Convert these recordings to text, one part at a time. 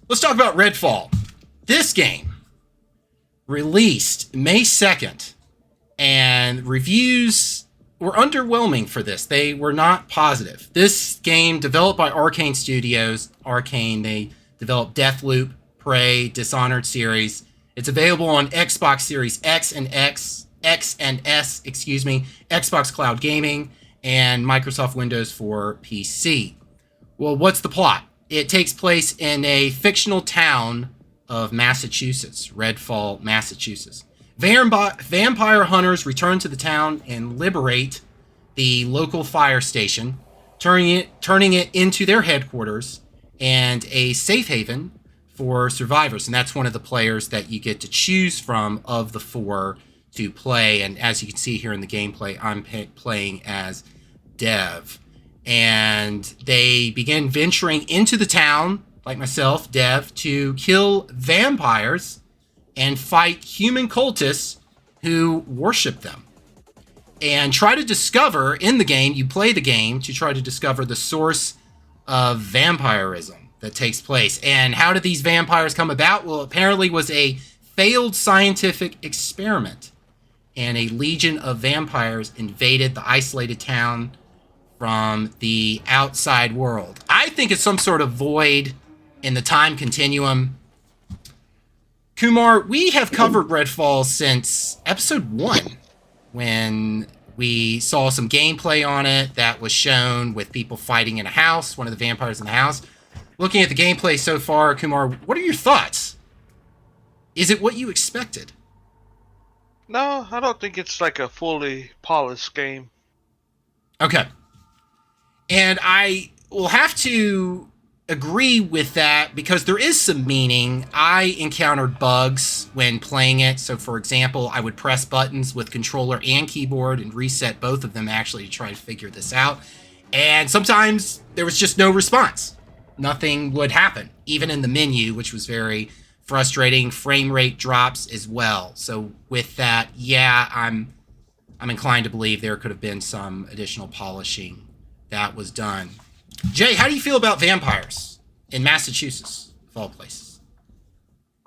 Let's talk about Redfall. This game released May 2nd, and reviews were underwhelming for this. They were not positive. This game, developed by Arcane Studios, they developed Deathloop, Prey, Dishonored series. It's available on Xbox Series X and S, Xbox Cloud Gaming, and Microsoft Windows for PC. Well, what's the plot? It takes place in a fictional town of Massachusetts, Redfall, Massachusetts. Vampire hunters return to the town and liberate the local fire station, turning it into their headquarters and a safe haven for survivors. And that's one of the players that you get to choose from of the four to play. And as you can see here in the gameplay, I'm playing as Dev. And they begin venturing into the town, like myself, Dev, to kill vampires and fight human cultists who worship them. And try to discover, in the game, you play the game to try to discover the source of vampirism that takes place. And how did these vampires come about? Well, apparently was a failed scientific experiment. And a legion of vampires invaded the isolated town from the outside world. I think it's some sort of void in the time continuum. Kumar, we have covered Redfall since episode 1, when we saw some gameplay on it that was shown with people fighting in a house, one of the vampires in the house. Looking at the gameplay so far, Kumar, what are your thoughts? Is it what you expected? No, I don't think it's like a fully polished game. Okay. And I will have to agree with that because there is some meaning. I encountered bugs when playing it. So, for example, I would press buttons with controller and keyboard and reset both of them actually to try to figure this out. And sometimes there was just no response. Nothing would happen, even in the menu, which was very frustrating. Frame rate drops as well. So with that, yeah, I'm inclined to believe there could have been some additional polishing that was done. Jay, how do you feel about vampires in Massachusetts, of all places?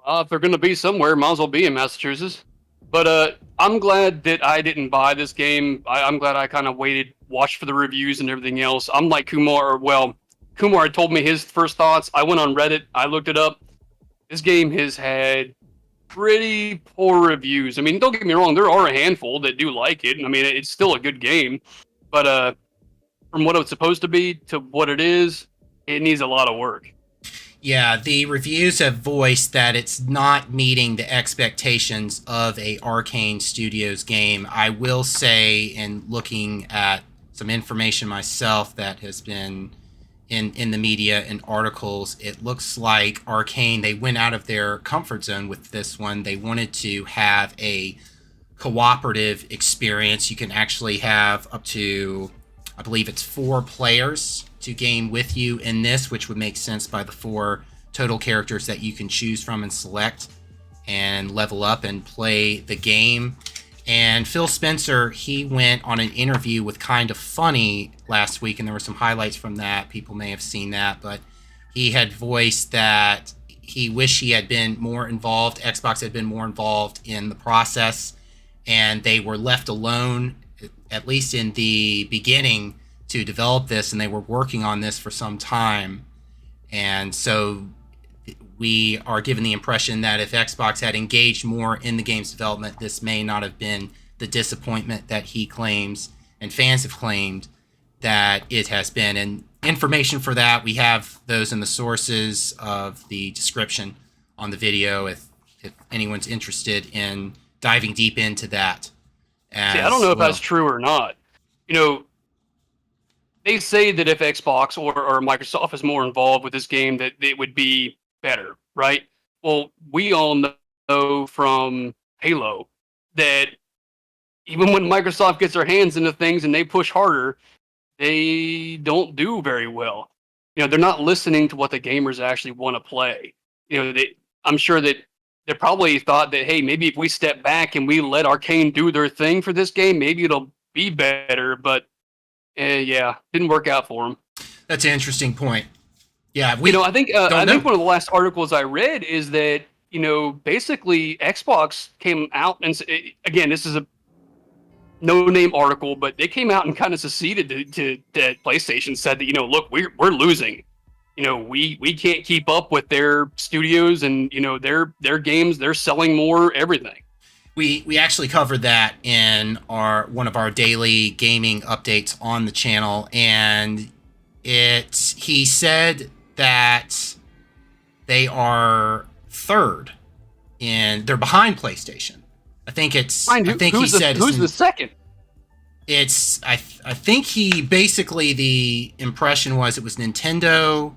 If they're going to be somewhere, might as well be in Massachusetts. But I'm glad that I didn't buy this game. I'm glad I kind of waited, watched for the reviews and everything else. I'm like Kumar. Well, Kumar had told me his first thoughts. I went on Reddit. I looked it up. This game has had pretty poor reviews. I mean, don't get me wrong. There are a handful that do like it. I mean, it's still a good game. But from what it's supposed to be to what it is, it needs a lot of work. Yeah, the reviews have voiced that it's not meeting the expectations of a Arcane Studios game. I will say, in looking at some information myself that has been in the media and articles, it looks like Arcane, they went out of their comfort zone with this one. They wanted to have a cooperative experience. You can actually have up to, I believe it's 4 players to game with you in this, which would make sense by the 4 total characters that you can choose from and select and level up and play the game. And Phil Spencer, he went on an interview with Kind of Funny last week, and there were some highlights from that. People may have seen that, but he had voiced that he wished he had been more involved. Xbox had been more involved in the process, and they were left alone, at least in the beginning, to develop this, and they were working on this for some time. And so we are given the impression that if Xbox had engaged more in the game's development, this may not have been the disappointment that he claims and fans have claimed that it has been. And information for that, we have those in the sources of the description on the video if anyone's interested in diving deep into that. See, I don't know if that's true or not. You know, they say that if Xbox or Microsoft is more involved with this game, that it would be better, right? Well, we all know from Halo that even when Microsoft gets their hands into things and they push harder, they don't do very well. You know, they're not listening to what the gamers actually want to play. You know, I'm sure that they probably thought that, hey, maybe if we step back and we let Arcane do their thing for this game, maybe it'll be better. But yeah, didn't work out for them. That's an interesting point. Yeah, I think one of the last articles I read is that basically Xbox came out and again, this is a no-name article, but they came out and kind of seceded to PlayStation, said that look, we're losing. We can't keep up with their studios and their games. They're selling more everything. We actually covered that in one of our daily gaming updates on the channel, and he said that they are third they're behind PlayStation. I think he said who's the second? I think he basically, the impression was it was Nintendo,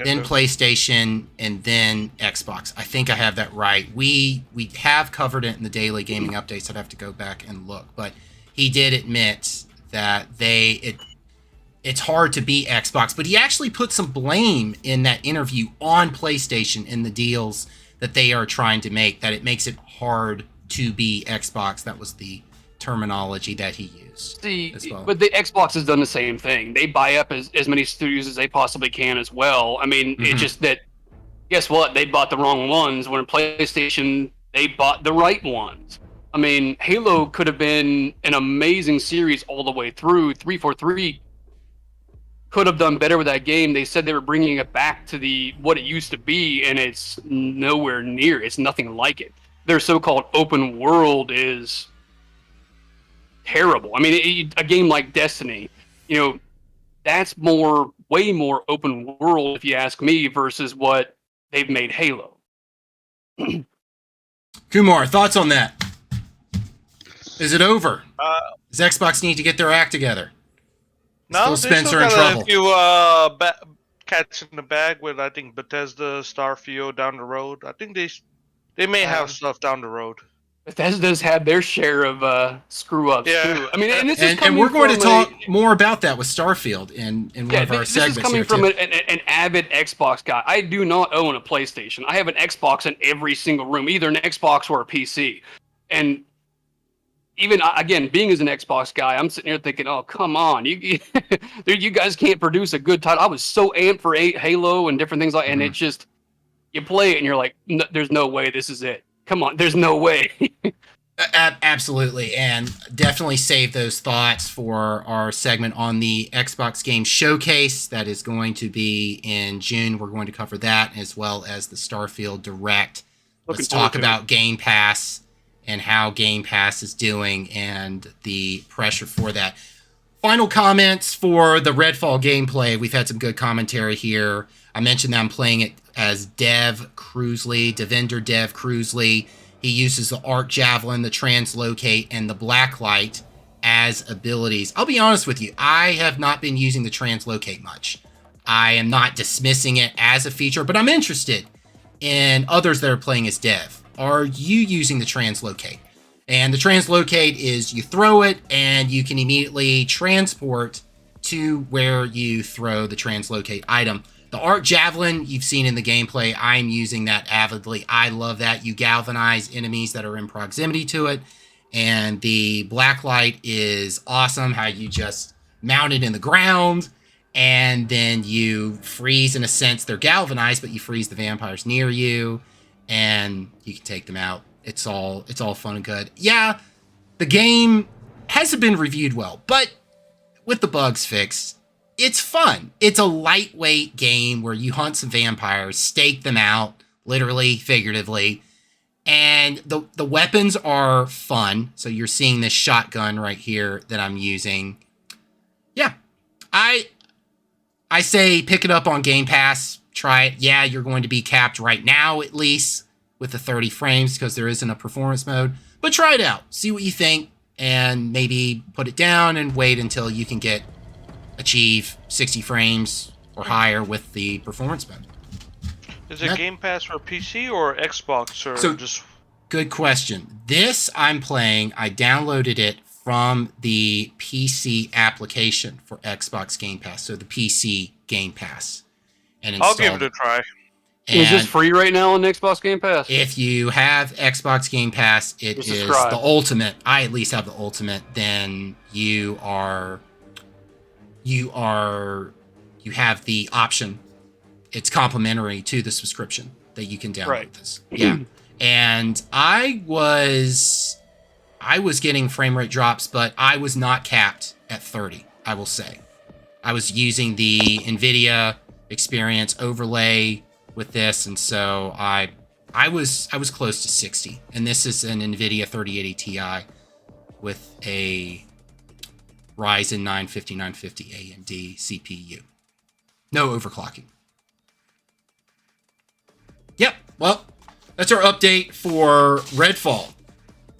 then PlayStation, and then Xbox. I think I have that right. We have covered it in the daily gaming updates. I'd have to go back and look, but he did admit that it's hard to beat Xbox, but he actually put some blame in that interview on PlayStation in the deals that they are trying to make, that it makes it hard to be Xbox. That was the terminology that he used. See, as well. But the Xbox has done the same thing. They buy up as many studios as they possibly can as well. I mean, It's just that, guess what? They bought the wrong ones. When PlayStation, they bought the right ones. I mean, Halo could have been an amazing series all the way through. 343 could have done better with that game. They said they were bringing it back to what it used to be, and it's nowhere near. It's nothing like it. Their so-called open world is terrible. I mean, a game like Destiny, that's way more open world, if you ask me, versus what they've made Halo. Kumar, thoughts on that? Is it over? Does Xbox need to get their act together? No, Spencer in trouble. A few cats in the bag with, I think, Bethesda, Starfield down the road. I think they may have stuff down the road. Bethesda's had their share of screw-ups, too. I mean, and we're going to talk more about that with Starfield in one of our segments. This is coming from an avid Xbox guy. I do not own a PlayStation. I have an Xbox in every single room, either an Xbox or a PC. And even, again, being as an Xbox guy, I'm sitting here thinking, oh, come on. You guys can't produce a good title. I was so amped for Halo and different things and it's just, you play it and you're like, there's no way this is it. Come on, there's no way. Absolutely, and definitely save those thoughts for our segment on the Xbox Game Showcase that is going to be in June. We're going to cover that as well as the Starfield Direct. Let's talk about Game Pass and how Game Pass is doing and the pressure for that. Final comments for the Redfall gameplay. We've had some good commentary here. I mentioned that I'm playing it as Devender Dev Cruisley. He uses the Arc Javelin, the Translocate, and the Blacklight as abilities. I'll be honest with you, I have not been using the Translocate much. I am not dismissing it as a feature, but I'm interested in others that are playing as Dev. Are you using the Translocate? And the Translocate is you throw it and you can immediately transport to where you throw the Translocate item. The Arc Javelin you've seen in the gameplay, I'm using that avidly. I love that. You galvanize enemies that are in proximity to it. And the Blacklight is awesome, how you just mount it in the ground and then you freeze, in a sense. They're galvanized, but you freeze the vampires near you and you can take them out. It's all fun and good. Yeah, the game hasn't been reviewed well, but with the bugs fixed, it's fun. It's a lightweight game where you hunt some vampires, stake them out, literally, figuratively, and the weapons are fun. So you're seeing this shotgun right here that I'm using. Yeah, I say pick it up on Game Pass. Try it. Yeah, you're going to be capped right now, at least, with the 30 frames because there isn't a performance mode. But try it out. See what you think, and maybe put it down and wait until you can achieve 60 frames or higher with the performance mode. Is it Game Pass for PC or Xbox or just? Good question. This I'm playing, I downloaded it from the PC application for Xbox Game Pass, so the PC Game Pass. And I'll give it a try. And is this free right now on Xbox Game Pass? If you have Xbox Game Pass, it is the ultimate. I at least have the ultimate. Then you have the option it's complimentary to the subscription that you can download Right. this. Yeah. And I was getting frame rate drops, but I was not capped at 30, I will say. I was using the NVIDIA experience overlay with this, and so I was close to 60. And this is an NVIDIA 3080 Ti with a Ryzen 9 5950 AMD CPU. No overclocking. Yep, well, that's our update for Redfall.